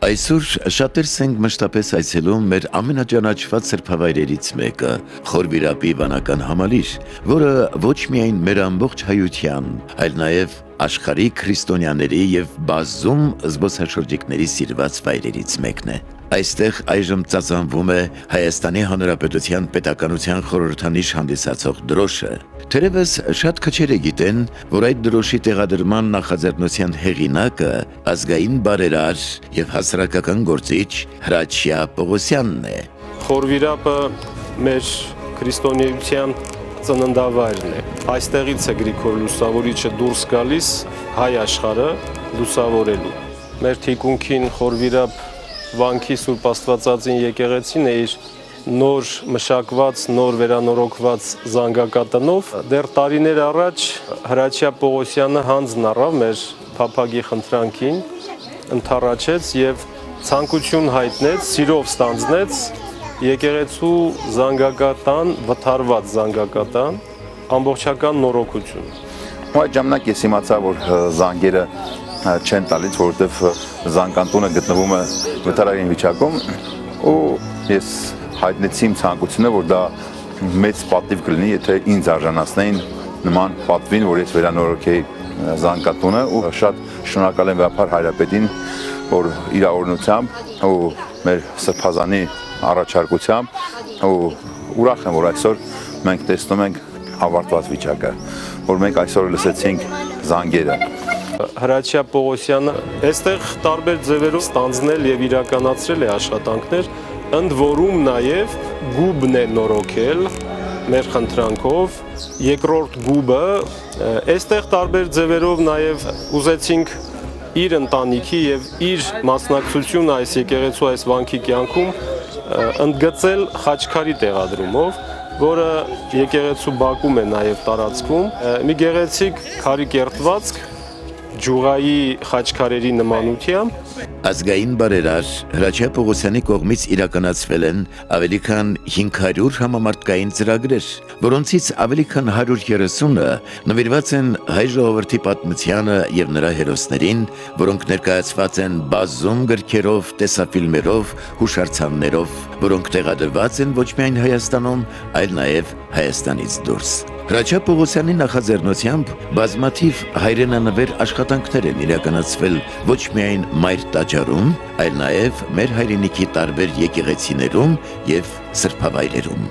Այսօր շատերս ենք մշտապես այցելում մեր ամենաճանաչված սրբավայրերից մեկը՝ Խորվիրապի վանական համալիր, որը ոչ միայն մեր ամբողջ հայության, այլ նաև աշխարհի քրիստոնյաների եւ բազում զբոսաշրջիկների սիրված վայրերից մեկն է։ Այստեղ այժմ ծածանվում է Հայաստանի Հանրապետության Պետականության խորհրդանիշ հանդիսացող դրոշը։ Թերևս շատ քչերը գիտեն, որ այդ դրոշի տեղադրման նախաձեռնության հեղինակը ազգային բարերար եւ հասարակական գործիչ Հրաչյա Պողոսյանն է։ Խորվիրապը մեր քրիստոնեության ծննդավայրն է։ Այստեղից է Գրիգոր Լուսավորիչը դուրս գալիս հայ աշխարհը լուսավորելու։ Մեր թիկունքին Խորվիրապ վանքի Սուրբ Աստվածածին եկեղեցին է իր նոր մշակված, նոր վերանորոգված զանգակատնով։ Դեռ տարիներ առաջ Հրաչյա Պողոսյանը հանձն առավ մեր փափագի խնդրանքին, ընդառաջեց եւ ցանկություն հայտնեց, սիրով ստանձնեց եկեղեցու զանգակատան, վթարված զանգակատան, ամբողջական նորոգություն։ Այդ ժամանակ ես իմացա, որ զանգերը չեն տալիս, որովհետև զանգանտունը գտնվում է վթարային վիճակում, ու ես հայտնեցի իմ ցանկությունը, որ դա մեծ պատիվ կլինի, եթե ինձ արժանացնեին նման պատվին, որ ես վերանորոգեի զանգատունը, ու շատ շնորհակալ եմ Վեհապար Հայրապետին, որ իր օրհնությամբ ու մեր սրբազանի առաջարկությամբ, ու ուրախ եմ, որ այսօր մենք տեսնում ենք ավարտված վիճակը, որ մենք այսօր լսեցինք զանգերը։ Հրաչյա Պողոսյանը այստեղ տարբեր ձևերով ստանձնել եւ իրականացրել է աշխատանքներ, ընդ որում նաեւ գուբն է նորոգել մեր խնդրանքով, երկրորդ գուբը այստեղ տարբեր ձևերով նաեւ ուզեցինք իր ընտանիքի եւ իր մասնակցությունը այս եկեղեցու այս վանքի կյանքում ընդգծել խաչքարի տեղադրումով, որը եկեղեցու բակում է նաեւ տարածքում, մի գեղեցիկ քարի կերտվածք ջուղայի խաչքարերի նմանությամբ։ Ազգային բարերար Հրաչյա Պողոսյանի կողմից իրականացվել են ավելի քան 500 համամարտկային ծրագրեր, որոնցից ավելի քան 130-ը նվիրված են հայ ժողովրդի պատմությանը եւ նրա հերոսներին, որոնք ներկայացված են բազում գրքերով, տեսաֆիլմերով, հուշարձաններով, որոնք տեղադրված են ոչ միայն Հայաստանում, այլ նաեւ Հայաստանից դուրս։ Հրաչյա Պողոսյանի նախաձեռնությամբ բազմաթիվ հայրենանվեր աշխատանքներ են իրականացվել ոչ միայն մայր տաճարում, այլ նաև մեր հայրենիքի տարբեր եկեղեցիներում եւ սրբավայրերում։